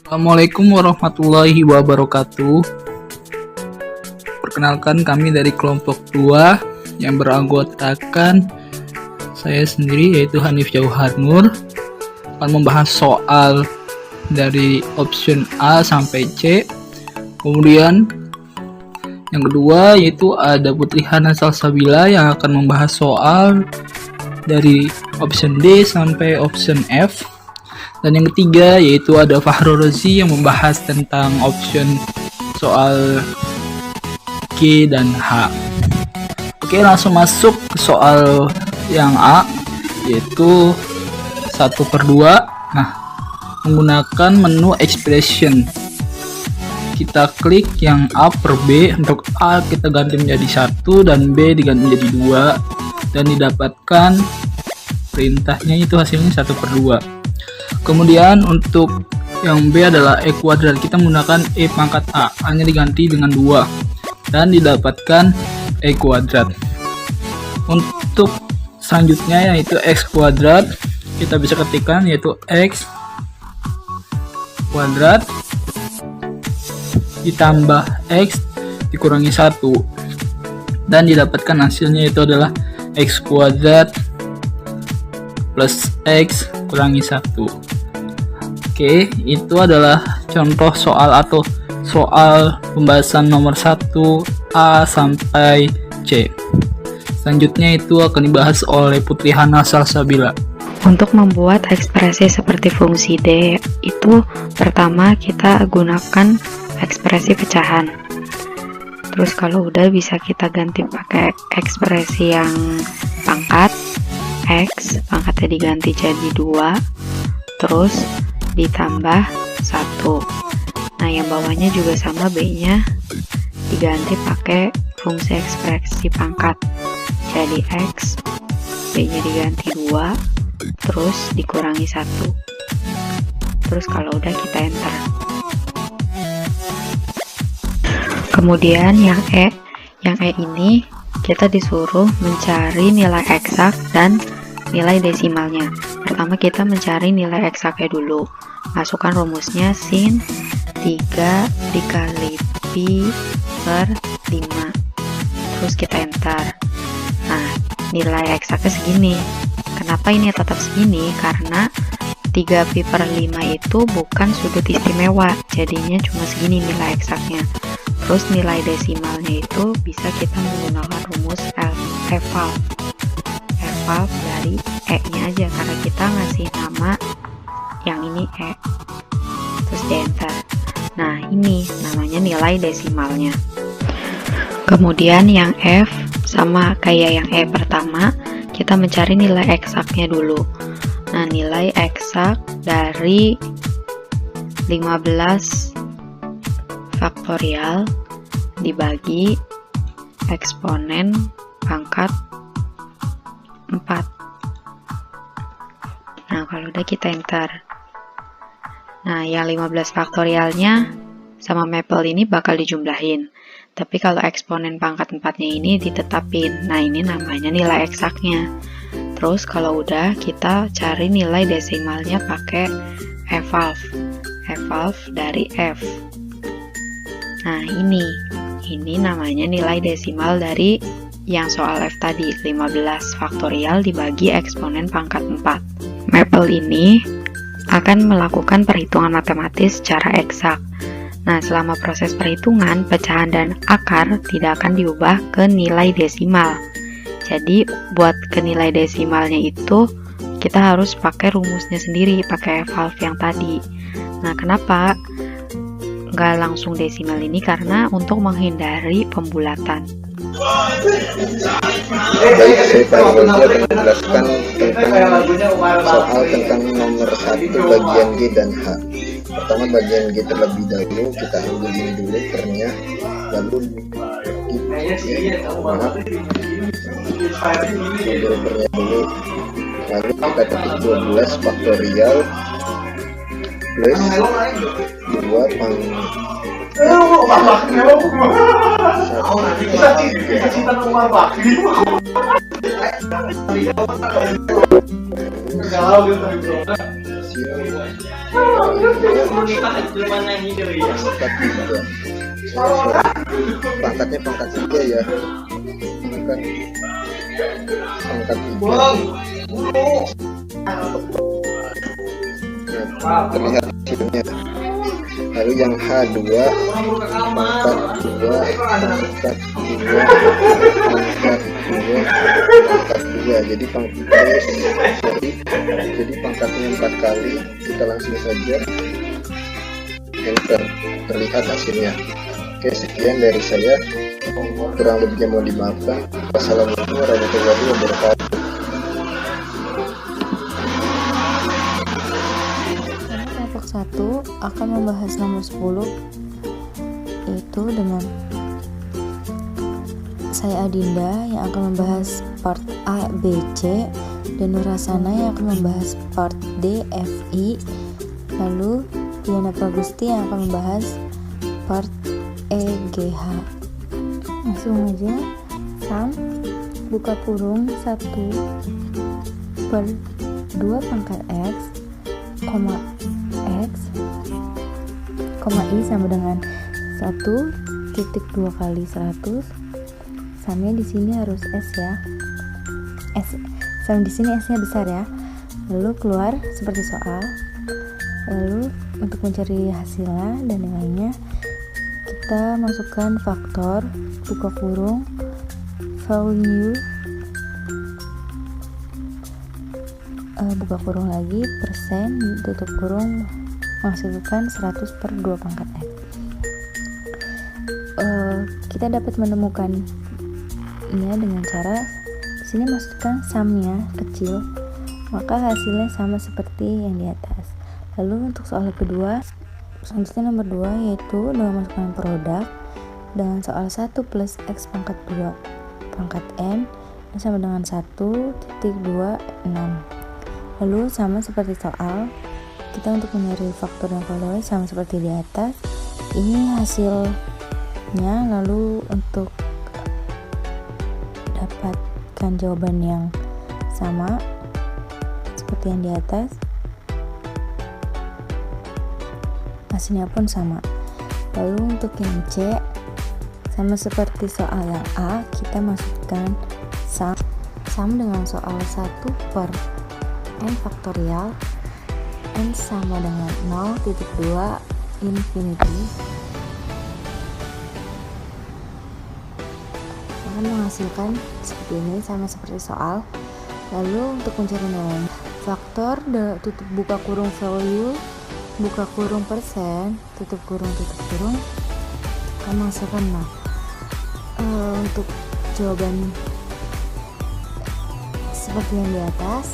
Assalamualaikum warahmatullahi wabarakatuh. Perkenalkan, kami dari kelompok 2 yang beranggotakan saya sendiri, yaitu Hanif Jauhar Nur, akan membahas soal dari option A sampai C. Kemudian yang kedua yaitu ada Putri Hana Salsabila yang akan membahas soal dari option D sampai option F. Dan yang ketiga yaitu ada Fahrul Razi yang membahas tentang option soal G dan H. Oke, langsung masuk ke soal yang A, yaitu 1/2. Nah, menggunakan menu expression, kita klik yang A per B. Untuk A kita ganti menjadi 1 dan B diganti menjadi 2, dan didapatkan perintahnya itu hasilnya 1/2. Kemudian untuk yang B adalah E kuadrat, kita menggunakan E pangkat A, A-nya diganti dengan 2 dan didapatkan E kuadrat. Untuk selanjutnya yaitu X kuadrat, kita bisa ketikkan yaitu X kuadrat ditambah X dikurangi 1 dan didapatkan hasilnya itu adalah X kuadrat plus X kurangi 1. Oke, itu adalah contoh soal atau soal pembahasan nomor 1A sampai C. Selanjutnya itu akan dibahas oleh Putri Hana Salsabila. Untuk membuat ekspresi seperti fungsi D, itu pertama kita gunakan ekspresi pecahan. Terus kalau udah bisa kita ganti pakai ekspresi yang pangkat. X pangkatnya diganti jadi 2, terus ditambah 1. Nah, yang bawahnya juga sama, B-nya diganti pakai fungsi ekspresi pangkat. Jadi X, B-nya diganti 2, terus dikurangi 1. Terus kalau udah kita enter. Kemudian yang E ini kita disuruh mencari nilai eksak dan nilai desimalnya. Pertama kita mencari nilai eksaknya dulu. Masukkan rumusnya sin 3 dikali pi per 5. Terus kita enter. Nah, nilai eksaknya segini. Kenapa ini tetap segini? Karena 3 pi per 5 itu bukan sudut istimewa, jadinya cuma segini nilai eksaknya. Terus nilai desimalnya itu bisa kita menggunakan rumus eval dari E-nya aja, karena kita ngasih nama yang ini E. Terus di enter. Nah, ini namanya nilai desimalnya. Kemudian yang F sama kayak yang E pertama, kita mencari nilai eksaknya dulu. Nah, nilai eksak dari 15 faktorial dibagi eksponen pangkat 4. Nah, kalau udah kita enter. Nah, yang 15 faktorialnya sama maple ini bakal dijumlahin. Tapi kalau eksponen pangkat 4-nya ini ditetapin. Nah, ini namanya nilai eksaknya. Terus kalau udah, kita cari nilai desimalnya pakai eval dari F. Nah, ini namanya nilai desimal dari yang soal F tadi, 15 faktorial dibagi eksponen pangkat 4. Maple ini akan melakukan perhitungan matematis secara eksak. Nah, selama proses perhitungan, pecahan dan akar tidak akan diubah ke nilai desimal. Jadi, buat ke nilai desimalnya itu, kita harus pakai rumusnya sendiri, pakai eval yang tadi. Nah, kenapa nggak langsung desimal ini? Karena untuk menghindari pembulatan. Baik, saya Pak Iqbal akan menjelaskan tentang soal tentang nomor 1 bagian G dan H. Pertama bagian G terlebih dahulu, kita ambil ini dulu ternya, lalu bernya dulu, lalu kita ketik 12 faktorial plus 2 pangkatnya pangkat 3 ya, ini kan pangkat 3. Terlihat hasilnya. Lalu yang H2 pangkat 2 pangkat 2. Jadi pangkatnya 4 kali. Kita langsung saja enter, terlihat hasilnya. Oke, sekian dari saya, kurang lebihnya mohon dimaafkan. Wassalamualaikum warahmatullahi wabarakatuh. Kelompok 1 akan membahas nomor 10, yaitu dengan saya Adinda yang akan membahas part A, B, C, dan Nurasana yang akan membahas part D, F, I. Lalu Diana Pragusti yang akan membahas part E, G, H. Langsung aja, sum buka kurung 1/2 pangkat X, koma X, koma I sama dengan 1.2 kali 100. Samnya di sini harus S ya. Sam di sini S-nya besar ya. Lalu keluar seperti soal. Lalu untuk mencari hasilnya dan nilainya, kita masukkan faktor buka kurung value buka kurung lagi persen tutup kurung menghasilkan 100/2 pangkat X. Kita dapat menemukannya dengan cara di sini masukkan sumnya kecil, maka hasilnya sama seperti yang di atas. Lalu untuk soal kedua, selanjutnya nomor 2, yaitu dengan masukkan produk dengan soal 1 plus X pangkat 2 pangkat N sama dengan 1.26. Lalu sama seperti soal, kita untuk mencari faktor dan value sama seperti di atas. Ini hasilnya. Lalu untuk dapatkan jawaban yang sama seperti yang di atas, hasilnya pun sama. Lalu untuk yang C, sama seperti soal yang A, kita masukkan sum dengan soal 1/n faktorial, n sama dengan 0.2 infinity, akan menghasilkan seperti ini, sama seperti soal. Lalu untuk mencari nilai, faktor tutup buka kurung value buka kurung persen tutup kurung akan menghasilkan 0. Untuk jawaban seperti yang di atas,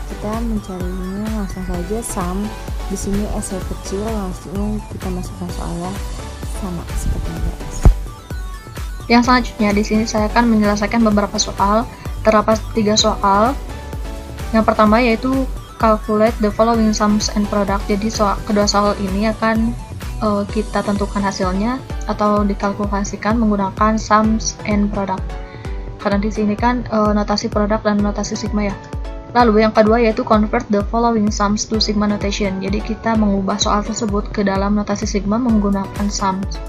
kita mencarinya langsung saja sum. Di sini S kecil, langsung kita masukkan soalnya sama seperti yang di atas. Yang selanjutnya di sini saya akan menyelesaikan beberapa soal. Terdapat 3 soal. Yang pertama yaitu calculate the following sums and product. Jadi kedua soal ini akan kita tentukan hasilnya atau dikalkulasikan menggunakan sums and product. Karena di sini kan notasi produk dan notasi sigma ya. Lalu yang kedua yaitu convert the following sums to sigma notation. Jadi kita mengubah soal tersebut ke dalam notasi sigma menggunakan sums.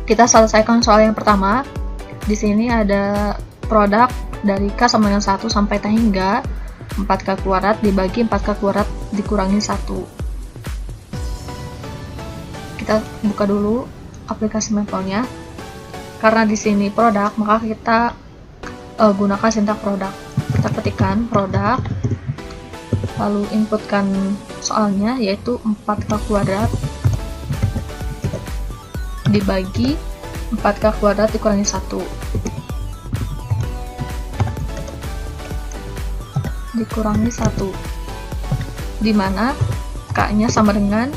Kita selesaikan soal yang pertama. Di sini ada produk dari K sama dengan 1 sampai T hingga 4K kuadrat dibagi 4K kuadrat dikurangi 1. Kita buka dulu aplikasi Maple-nya. Karena di sini produk, maka kita gunakan sintak produk. Kita ketikkan produk, lalu inputkan soalnya yaitu 4K kuadrat dibagi 4K kuadrat dikurangi 1 dikurangi 1, dimana K-nya sama dengan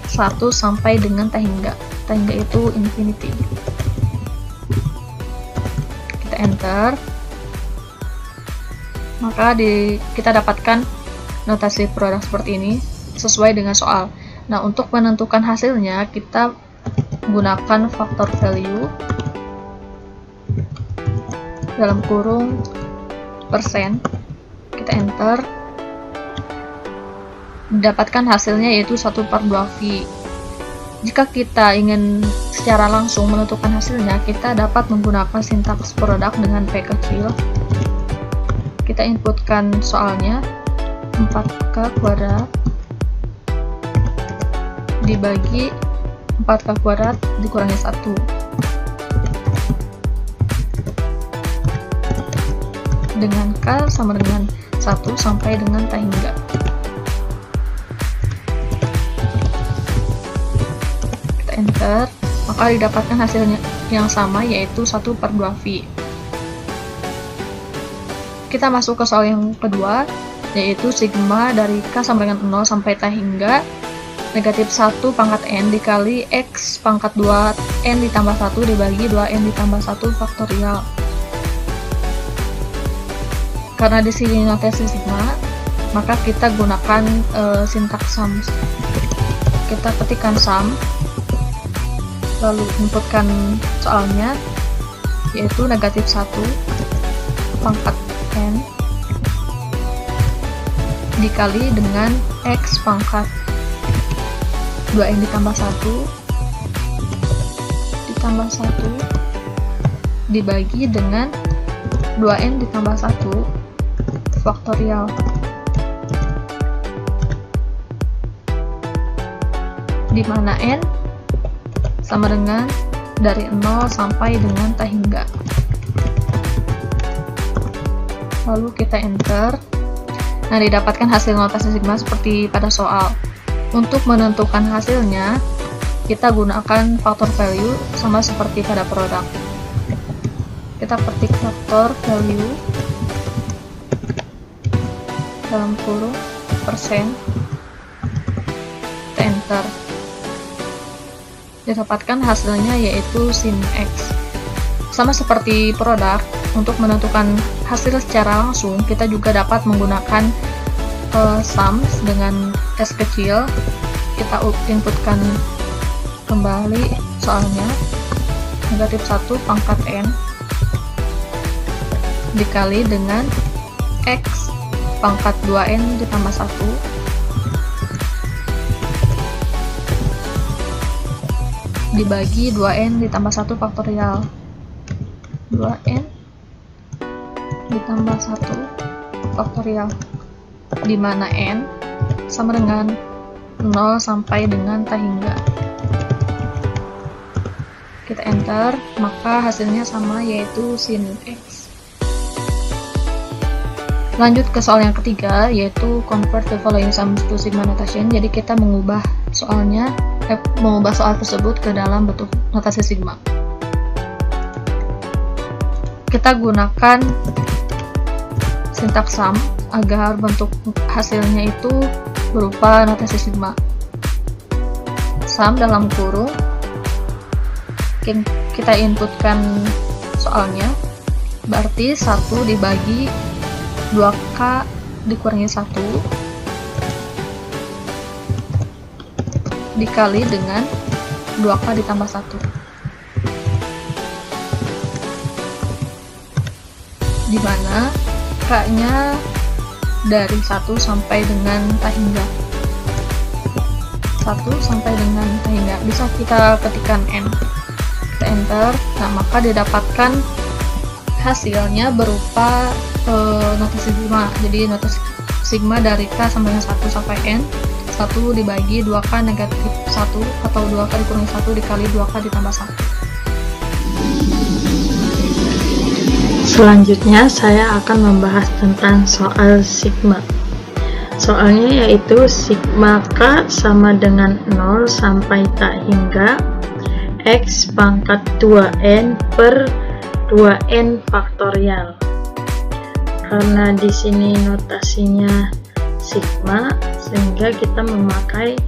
1 sampai dengan T hingga itu infinity. Kita enter, maka kita dapatkan notasi produk seperti ini sesuai dengan soal. Nah, untuk menentukan hasilnya kita gunakan faktor value dalam kurung persen kita enter, didapatkan hasilnya yaitu 1/2V. Jika kita ingin secara langsung menentukan hasilnya, kita dapat menggunakan sintaks produk dengan P kecil. Kita inputkan soalnya 4K kuadrat dibagi 4K kuadrat dikurangi 1. Dengan K sama dengan 1 sampai dengan tak hingga. Enter, maka didapatkan hasilnya yang sama yaitu 1/2V. Kita masuk ke soal yang kedua, yaitu sigma dari K sama dengan 0 sampai T hingga negatif 1 pangkat N dikali X pangkat 2 N ditambah 1 dibagi 2N ditambah 1 faktorial. Karena di sini notasi sigma, maka kita gunakan sintaks sum. Kita ketikkan sum, lalu inputkan soalnya yaitu negatif 1 pangkat N dikali dengan X pangkat 2N ditambah 1 ditambah 1 dibagi dengan 2N ditambah 1 faktorial. Di mana N sama dengan dari 0 sampai dengan T hingga. Lalu kita enter. Nah, didapatkan hasil notasi sigma seperti pada soal. Untuk menentukan hasilnya, kita gunakan faktor value sama seperti pada produk. Kita ketik faktor value dalam kurung persen, kita enter. Didapatkan hasilnya yaitu sin X. Sama seperti produk, untuk menentukan hasil secara langsung, kita juga dapat menggunakan sums dengan S kecil. Kita inputkan kembali soalnya negatif 1 pangkat N dikali dengan X pangkat 2N ditambah 1 dibagi 2N ditambah 1 faktorial. 2N ditambah 1 faktorial, di mana N sama dengan 0 sampai dengan T hingga. Kita enter, maka hasilnya sama yaitu sin X. Lanjut ke soal yang ketiga, yaitu convert the following sums to sigma notation. Jadi kita mengubah soal tersebut ke dalam bentuk notasi sigma. Kita gunakan sintaks sum agar bentuk hasilnya itu berupa notasi sigma. Sum dalam kurung, kita inputkan soalnya, berarti 1 dibagi 2K dikurangi 1 dikali dengan 2K ditambah 1. Di mana K-nya dari 1 sampai dengan T hingga. 1 sampai dengan T hingga. Bisa kita ketikkan N. Kita enter. Nah, maka didapatkan hasilnya berupa notasi sigma. Jadi notasi sigma dari K sampai dengan 1 sampai N. 1 dibagi 2K negatif 1 atau 2K dikurangi 1 dikali 2K ditambah 1. Selanjutnya saya akan membahas tentang soal sigma. Soalnya yaitu sigma K sama dengan 0 sampai tak hingga X pangkat 2N per 2N faktorial. Karena di sini notasinya sigma, sehingga kita memakai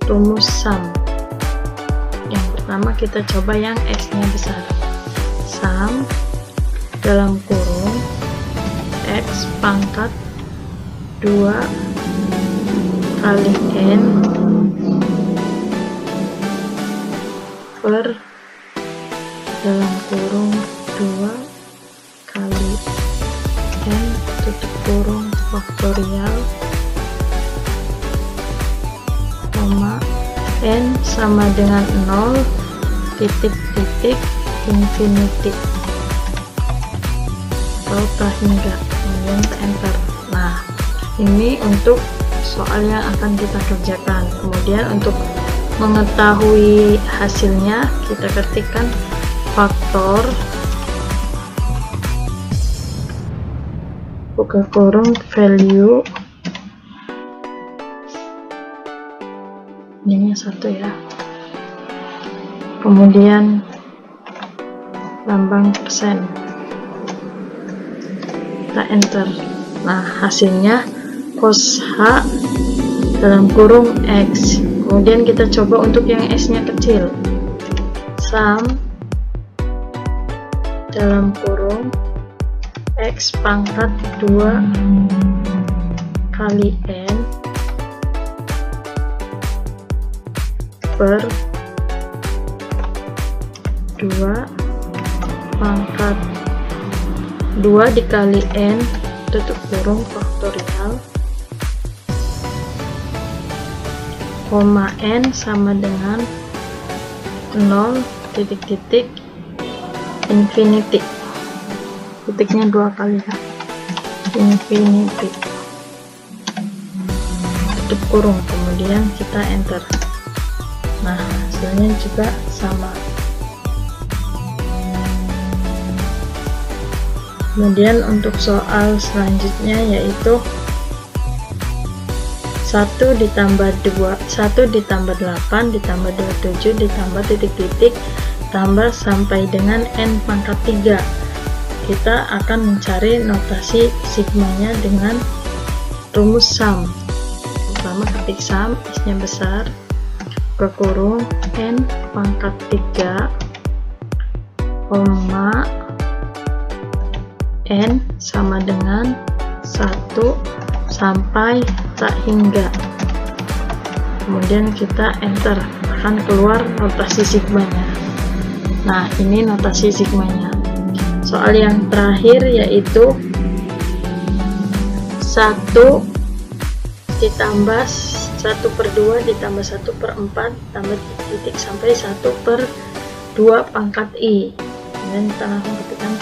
rumus sum. Yang pertama kita coba yang X-nya besar. Sum dalam kurung X pangkat 2 kali N per dalam kurung 2 kali N tutup kurung faktorial, koma n sama dengan 0 titik-titik infinity atau tak hingga, kemudian kita enter. Nah, ini untuk soal yang akan kita kerjakan. Kemudian untuk mengetahui hasilnya, kita ketikkan faktor buka kurung value, ini 1 ya, kemudian lambang persen, kita enter. Nah, hasilnya cos H dalam kurung X. Kemudian kita coba untuk yang S nya kecil, sum dalam kurung X pangkat 2 kali N per 2 pangkat 2 dikali N tutup kurung faktorial, koma N sama dengan 0 titik-titik infinity, titiknya 2 kali ya, infinity tutup kurung, kemudian kita enter. Nah, hasilnya juga sama. Kemudian untuk soal selanjutnya yaitu 1 ditambah 2, 1 ditambah 8 ditambah 27 ditambah titik-titik tambah sampai dengan n pangkat 3. Kita akan mencari notasi sigmanya dengan rumus sum. Pertama ketik sum, S nya besar, buka kurung n pangkat 3, koma n sama dengan 1 sampai tak hingga, kemudian kita enter, akan keluar notasi sigmanya. Nah, ini notasi sigmanya. Soal yang terakhir yaitu 1 ditambah 1/2 ditambah 1/4 tambah titik sampai 1/2 pangkat I. Kemudian kita langsung ketikkan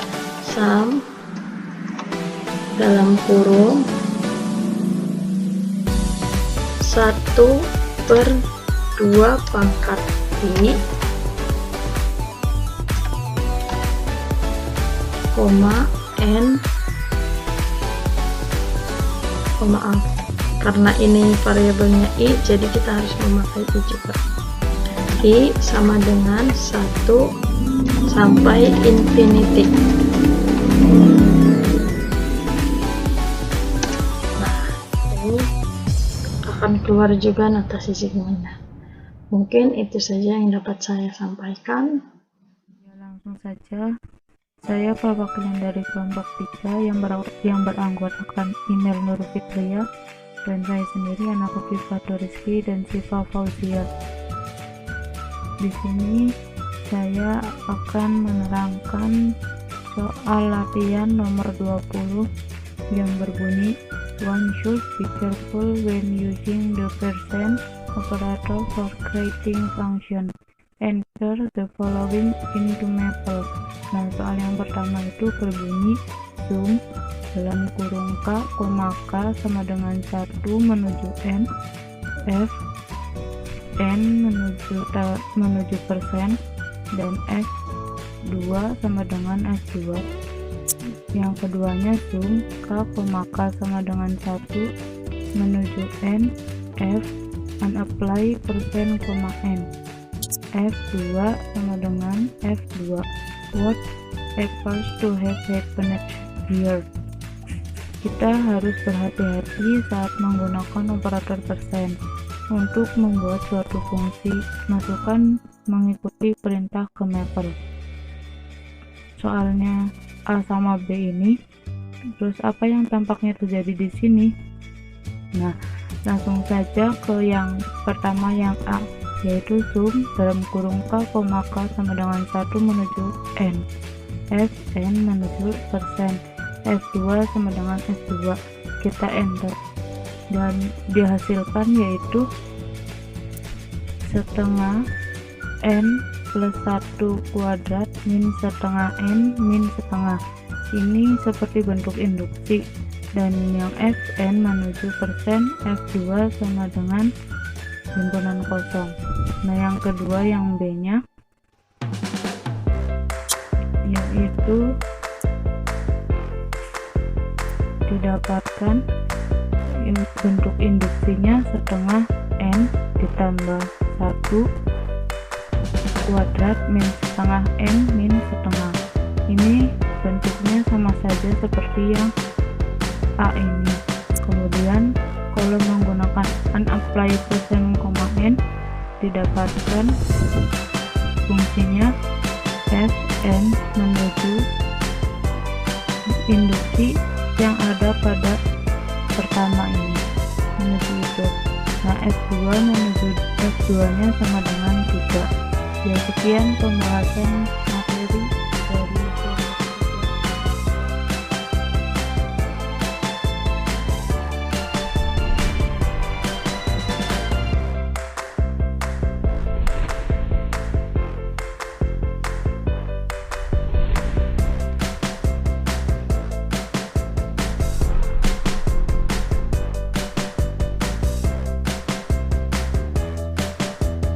sum dalam kurung 1/2 pangkat I, koma n, karena ini variabelnya I, jadi kita harus memakai I juga. I sama dengan 1 sampai infinity. Akan keluar juga notasi sigmanya. Mungkin itu saja yang dapat saya sampaikan. Ya, langsung saja. Saya perwakilan dari kelompok 3 yang beranggotakan email Nur Fitria, dan saya sendiri anak Viva Rizky dan Siva Fauzia. Di sini saya akan menerangkan soal latihan nomor 20 yang berbunyi one should be careful when using the percent operator for creating function. Enter the following into Maple. Nah, soal yang pertama itu berbunyi sum dalam kurung k, k sama dengan 1 menuju n, f n menuju persen, dan f 2 sama dengan f2. Yang keduanya sum k, sama dengan 1 menuju n, f and apply persen, n. F2 sama dengan F2. What occurs to have happened here? Kita harus berhati-hati saat menggunakan operator persen untuk membuat suatu fungsi. Masukkan mengikuti perintah ke Maple. Soalnya A sama B ini, terus apa yang tampaknya terjadi di sini? Nah, langsung saja ke yang pertama, yang A, yaitu sum dalam kurung k, k sama dengan 1 menuju n, f n menuju persen. S2 sama dengan S2. Kita enter dan dihasilkan yaitu setengah N plus 1 kuadrat min setengah N min setengah. Ini seperti bentuk induksi, dan yang Fn menuju persen, F2 sama dengan himpunan kosong. Nah, yang kedua yang B nya yaitu didapatkan bentuk induksinya setengah N ditambah 1 kuadrat min setengah N min setengah. Ini bentuknya sama saja seperti yang A ini. Kemudian kalau menggunakan unapply persen koma N, didapatkan fungsinya Fn menuju induksi yang ada pada pertama ini, menuju itu. Nah, F2 menuju F2 nya sama dengan 3. Ya, sekian pembahasan